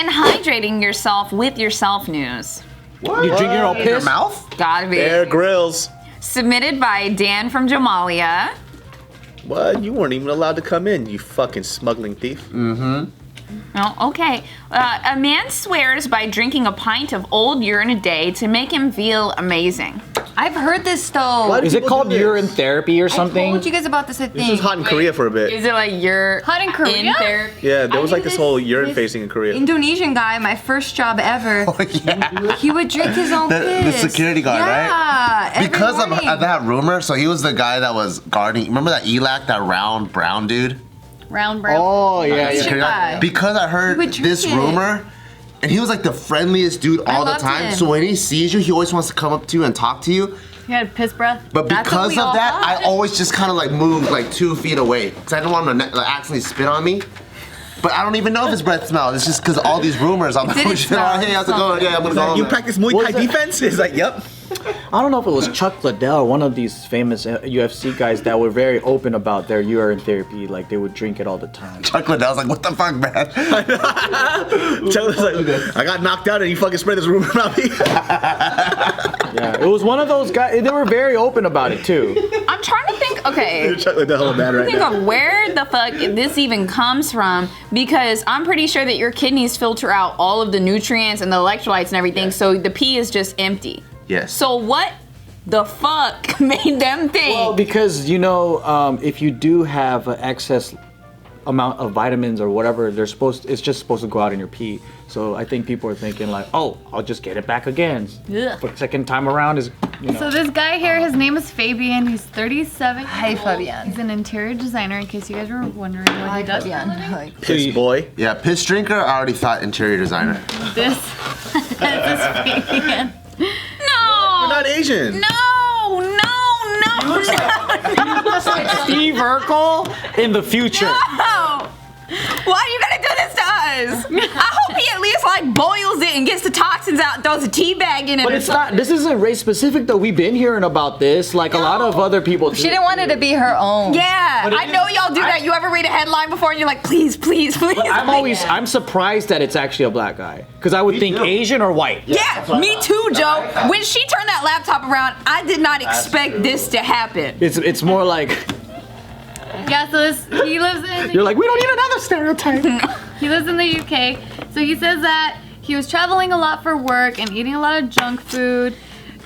and hydrating yourself with your self news. What? You drink your own piss? In your mouth? Gotta be. Bear Grylls. Submitted by Dan from Jamalia. What? You weren't even allowed to come in, you fucking smuggling thief. Oh, okay. A man swears by drinking a pint of old urine a day to make him feel amazing. I've heard this though. What? Is it called do this? urine therapy or I something? told you guys about this, I think. This was hot in Korea for a bit. Is it like you're Hot in Korea? therapy? Yeah, there was I like knew this whole this urine facing in Korea. Indonesian guy, my first job ever. Oh, yeah. He would drink his own The piss. security guard, right? Yeah, every Because morning. of that rumor, so he was the guy that was guarding. Remember that Elak, that round brown dude? Round brown. Oh, yeah, Indonesian guy. Because I heard He would drink this it. rumor, and he was like the friendliest dude all the loved time. him. So when he sees you, he always wants to come up to you and talk to you. He had piss breath. But That's what because we of all that, thought. I always just kind of like moved like 2 feet away because I didn't want him to like, accidentally spit on me. But I don't even know if his breath smells. It's just because all these rumors. I'm like, didn't oh shit, smell. hey, how's it going? Yeah, I'm gonna go. You practice Muay Thai defense? It's like, yep. I don't know if it was Chuck Liddell, one of these famous UFC guys that were very open about their urine therapy. Like they would drink it all the time. Chuck Liddell's like, what the fuck, man? Chuck was like, I got knocked out and you fucking spread this rumor about me. Yeah, it was one of those guys. They were very open about it too. I'm trying to think, okay. Chuck like the hell bad right Think now. of where the fuck this even comes from, because I'm pretty sure that your kidneys filter out all of the nutrients and the electrolytes and everything, so the pee is just empty. Yes. So what the fuck made them think? Well, because if you do have an excess amount of vitamins or whatever, it's just supposed to go out in your pee. So I think people are thinking like, oh, I'll just get it back again. Ugh. For the second time around is, So this guy here, his name is Fabian. He's 37. Hi, Fabian. He's an interior designer, in case you guys were wondering what he does. Fabian. Piss boy. Yeah, piss drinker. I already thought interior designer. This is Fabian. No! You're not Asian. No! Steve Urkel in the future. No! Why are you gonna do this to us? I hope he at least like boils it and gets the toxins out, throws a tea bag in it. But or it's not. This isn't race specific though. We've been hearing about this. Like a lot of other people. She didn't want it to be her own. Yeah, I know y'all do that. You ever read a headline before and you're like, please, please, please. I'm surprised that it's actually a black guy. Because I would think Asian or white. Yeah, me too, Joe. When she turned that laptop around, I did not expect this to happen. It's more like Yeah, so he lives in. you're like, we don't need another stereotype. He lives in the UK. So he says that he was traveling a lot for work and eating a lot of junk food,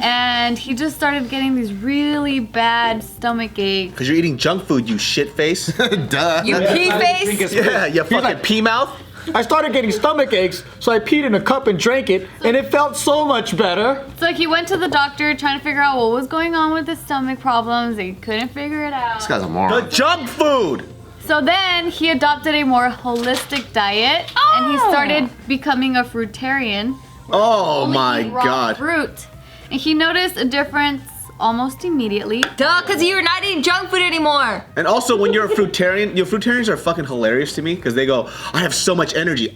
and he just started getting these really bad stomach aches. Because you're eating junk food, you shit face. Duh. You pee face? Yeah, you fucking like- pea mouth. I started getting stomach aches, so I peed in a cup and drank it, and it felt so much better. So he went to the doctor trying to figure out what was going on with his stomach problems. They couldn't figure it out. This guy's a The moron. junk food. So then he adopted a more holistic diet, and he started becoming a fruitarian. Oh Only my eat raw god. Fruit. And he noticed a difference almost immediately. Duh, because you're not eating junk food anymore. And also, when you're a fruitarian, fruitarians are fucking hilarious to me because they go, I have so much energy.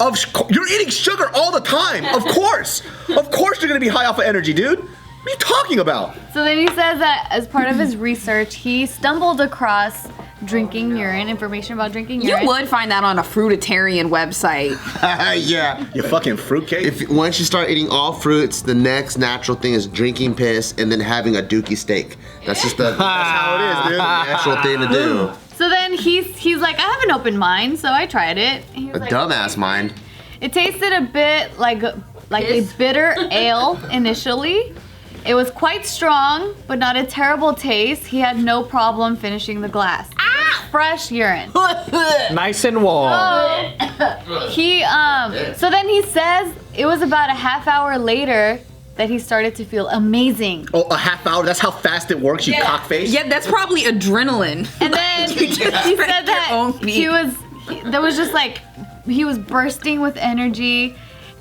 You're eating sugar all the time. Of course you're gonna be high off of energy, dude. What are you talking about? So then he says that as part of his research, he stumbled across drinking urine, information about drinking You urine. would find that on a fruitarian website. Yeah. You fucking fruitcake. If once you start eating all fruits, the next natural thing is drinking piss and then having a dookie steak. That's just that's how it is, dude. The natural thing to do. So then he's like, I have an open mind, so I tried it. And he was A like, dumbass mind. it tasted a bit like a bitter ale initially. It was quite strong, but not a terrible taste. He had no problem finishing the glass. Fresh urine. Nice and warm. So then he says it was about a half hour later that he started to feel amazing. Oh, a half hour? That's how fast it works, you cockface? Yeah, that's probably adrenaline. And then he said that he was bursting with energy,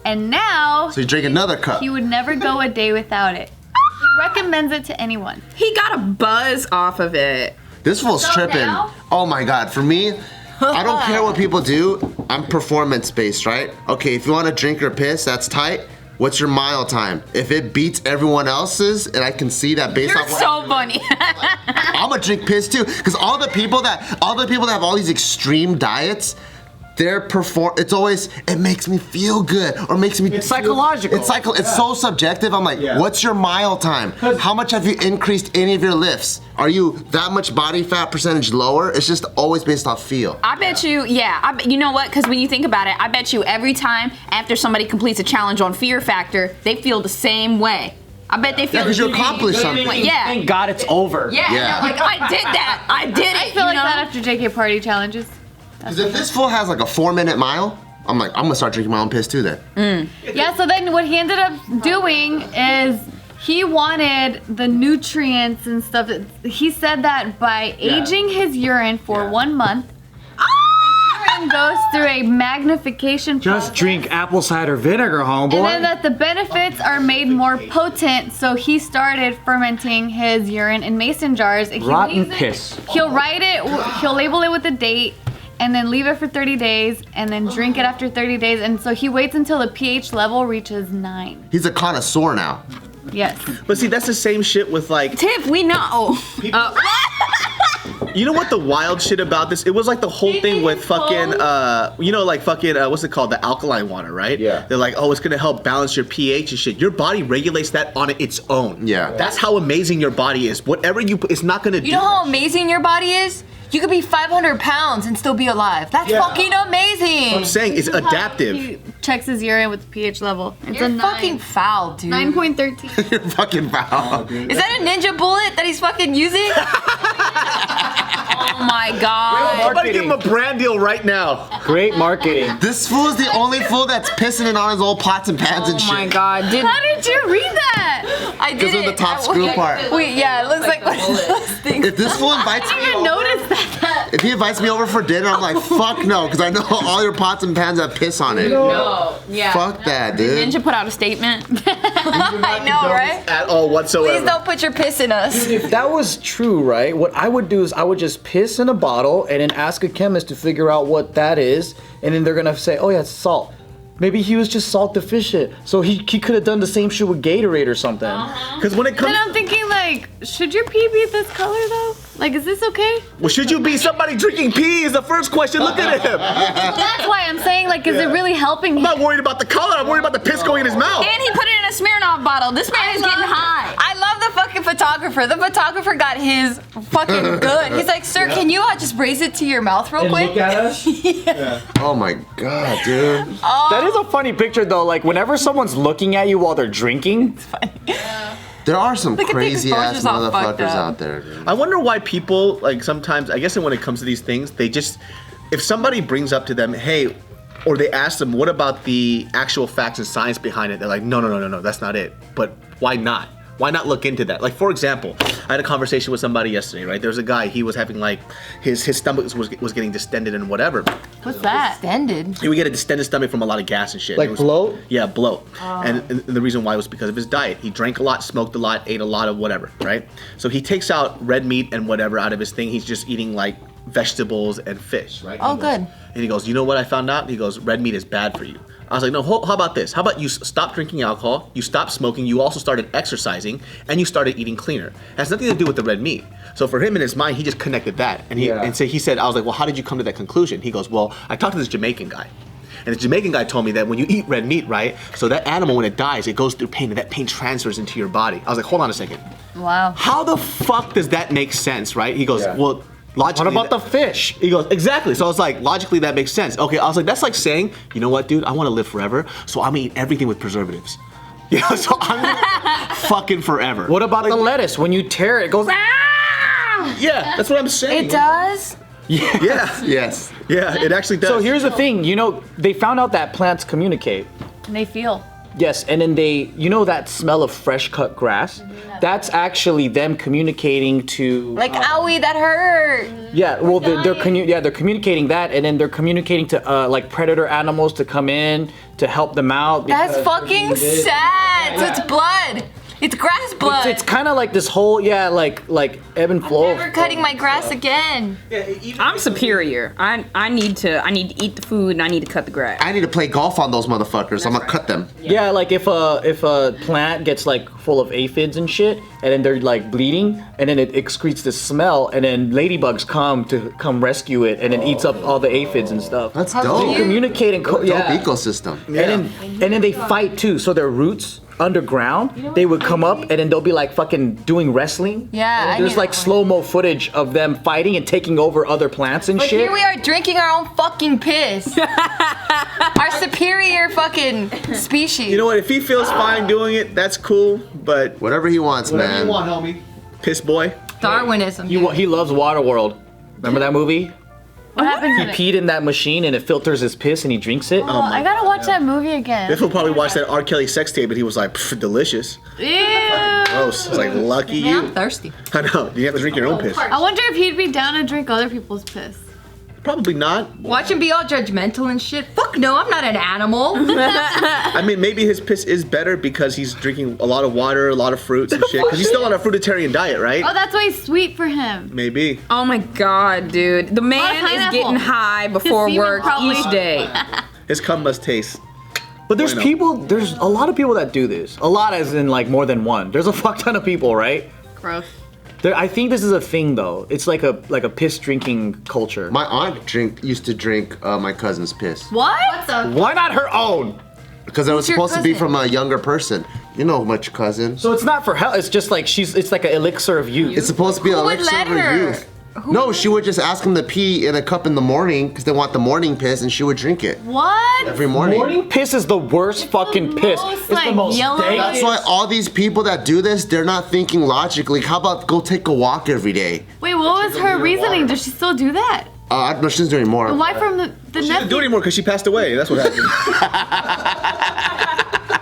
and now So you drink another cup. he would never go a day without it. He recommends it to anyone. He got a buzz off of it. This fool's tripping. now- Oh my god, for me, I don't care what people do. I'm performance based, right? Okay, if you want to drink or piss, that's tight. What's your mile time? If it beats everyone else's, and I can see that based You're off what so funny. I'm gonna drink piss too, because all the people that have all these extreme diets, it's always, it makes me feel good or makes me. It's psychological. It's so subjective. I'm like, what's your mile time? How much have you increased any of your lifts? Are you that much body fat percentage lower? It's just always based off feel. I bet you, you know what? Because when you think about it, I bet you every time after somebody completes a challenge on Fear Factor, they feel the same way. I bet they feel because you accomplished something. Thank God it's over. Yeah. Like, I did that. I did it. I feel like that after JK party challenges. Because if this fool has like a 4-minute mile, I'm like, I'm gonna start drinking my own piss too then. Yeah, so then what he ended up doing is he wanted the nutrients and stuff. He said that by aging his urine for 1 month, urine goes through a magnification process. Just drink apple cider vinegar, homeboy. And then that the benefits are made more potent, so he started fermenting his urine in mason jars. Rotten piss. He'll write it, he'll label it with a date, and then leave it for 30 days, and then drink it after 30 days. And so he waits until the pH level reaches 9. He's a connoisseur now. Yes. But see, that's the same shit with like. Tiff, we know. You know what the wild shit about this? It was like the whole thing with fucking, what's it called? The alkaline water, right? Yeah. They're like, oh, it's gonna help balance your pH and shit. Your body regulates that on its own. Yeah. That's how amazing your body is. Whatever you put, it's not gonna do. You know how amazing your body is? You could be 500 pounds and still be alive. That's fucking amazing. What I'm saying is adaptive. He checks his urine with the pH level. It's You're a fucking foul, dude. 9.13. You're fucking foul. Is that a ninja bullet that he's fucking using? Oh my God. Somebody give him a brand deal right now. Great marketing. This fool is the only fool that's pissing it on his old pots and pans and Oh shit. my God. How did you read that? I did Because of it. the top screw part. Wait, yeah, it looks like one of those things. If this fool invites I me, didn't even notice that. if he invites me over for dinner, I'm like, fuck no, because I know all your pots and pans have piss on it. No. Yeah. Fuck that, dude. Ninja put out a statement. I know, right? At all whatsoever. Please don't put your piss in us. If that was true, right, what I would do is I would just piss in a bottle and then ask a chemist to figure out what that is, and then they're gonna say, oh yeah, it's salt. Maybe he was just salt deficient, so he could have done the same shit with Gatorade or something. Because when it comes, Then I'm thinking, like, should your pee be this color though? Like, is this okay? well, should you be somebody drinking pee? Is the first question. Look at him. I'm That's why I'm saying, like, is it really helping him? not worried about the color. I'm worried about the piss going in his mouth. And he put it in a Smirnoff bottle. This man is getting high. I love the fucking photographer. The photographer got his fucking good. He's like, sir, can you just raise it to your mouth real quick? at us. Oh my god, dude. That is a funny picture though. Like whenever someone's looking at you while they're drinking. There are some Look at the crazy ass exposure's all fucked motherfuckers up. out there, dude. I wonder why people, like, sometimes, I guess when it comes to these things, they just, if somebody brings up to them, hey, or they ask them, what about the actual facts and science behind it? They're like, no, that's not it. But why not? Why not look into that? Like, for example, I had a conversation with somebody yesterday, right? There was a guy, he was having, like, his stomach was getting distended and whatever. What's that? Extended. He would get a distended stomach from a lot of gas and shit. Like It was- bloat? Yeah, bloat. And the reason why was because of his diet. He drank a lot, smoked a lot, ate a lot of whatever, right? So he takes out red meat and whatever out of his thing. He's just eating like vegetables and fish, right? Oh, He goes- good. And he goes, you know what I found out? He goes, red meat is bad for you. I was like, no, how about this? How about you stop drinking alcohol, you stop smoking, you also started exercising, and you started eating cleaner. It has nothing to do with the red meat. So for him in his mind, he just connected that. And he said, I was like, well, how did you come to that conclusion? He goes, well, I talked to this Jamaican guy. And the Jamaican guy told me that when you eat red meat, right, so that animal, when it dies, it goes through pain, and that pain transfers into your body. I was like, hold on a second. Wow. How the fuck does that make sense, right? He goes, well, logically. What about the fish? He goes, exactly. So I was like, logically, that makes sense. Okay, I was like, that's like saying, you know what, dude, I want to live forever, so I'm gonna eat everything with preservatives. You know, so I'm gonna fucking forever. What about the lettuce? When you tear it, it goes. Ah! Yeah, that's what I'm saying. It does? Yeah. Yes. Yeah, it actually does. So here's the thing. You know, they found out that plants communicate. And they feel. Yes, and then you know that smell of fresh cut grass? That's actually them communicating to. Like, owie, that hurt. Yeah, well, they're communicating that, and then they're communicating to like predator animals to come in to help them out. That's because fucking sad. So it's blood. It's grass blood. It's kind of like this whole like ebb and flow. Never cutting my grass again. I'm superior. I need to eat the food and I need to cut the grass. I need to play golf on those motherfuckers. I'm gonna cut them. Yeah, like if a plant gets like full of aphids and shit, and then they're like bleeding, and then it excretes this smell, and then ladybugs come rescue it, and then eats up all the aphids and stuff. That's How dope. cute. Communicate and Dope yeah. ecosystem. And then they fight too. So their roots underground, they would come up and then they'll be like fucking doing wrestling. Yeah, I There's knew like that. slow-mo footage of them fighting and taking over other plants and But shit. here we are drinking our own fucking piss. Our superior fucking species. You know what? If he feels fine doing it, that's cool. But Whatever he wants, man. homie. Piss boy. Darwinism. He loves Waterworld. Remember that movie? What happens He in it? peed in that machine and it filters his piss and he drinks it. Oh, I gotta watch that movie again. Biff will probably watch that R. Kelly sex tape, and he was like, "Pff, delicious." Ew. Gross. It's like, lucky Man, I'm you. thirsty. I know. You have to drink your own piss. I wonder if he'd be down to drink other people's piss. Probably not. Watch him be all judgmental and shit. Fuck no, I'm not an animal. I mean, maybe his piss is better because he's drinking a lot of water, a lot of fruits and shit. Because he's still on a fruitarian diet, right? Oh, that's why it's sweet for him. Maybe. Oh my god, dude. The man is pineapple. getting high before semen work probably- each day. His cum must taste. But there's Bueno. there's a lot of people that do this. A lot as in like more than one. There's a fuck ton of people, right? Gross. I think this is a thing though. It's like a piss drinking culture. My aunt used to drink my cousin's piss. What? Why not her own? Because it was Who's your supposed to be cousin? from a younger person. You know much cousin. So it's not for health. It's just like it's like an elixir of youth. It's supposed to be an Who would elixir let of her? youth. No, she would just ask him to pee in a cup in the morning because they want the morning piss, and she would drink it What? every morning. Morning piss is the worst fucking piss. most, It's the like, most yellow- dank- That's why all these people that do this, they're not thinking logically. How about go take a walk every day? Wait, what was her reasoning? Does she still do that? I don't know, she doesn't do anymore. Why from the She didn't do it nephew? anymore because she passed away. That's what happened.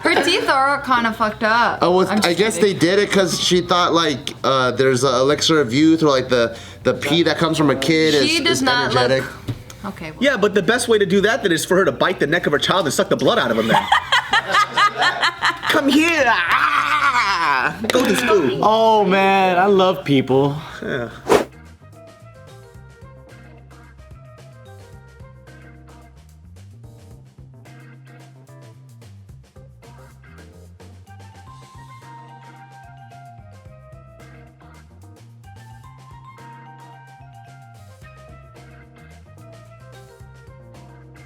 Her teeth are kind of fucked up. I guess they did it because she thought like there's an elixir of youth or like the pee that comes from a kid She is does not look- energetic. Okay. Well. Yeah, but the best way to do that then is for her to bite the neck of her child and suck the blood out of him then. Come here. Ah! Go to school. Oh man, I love people. Yeah.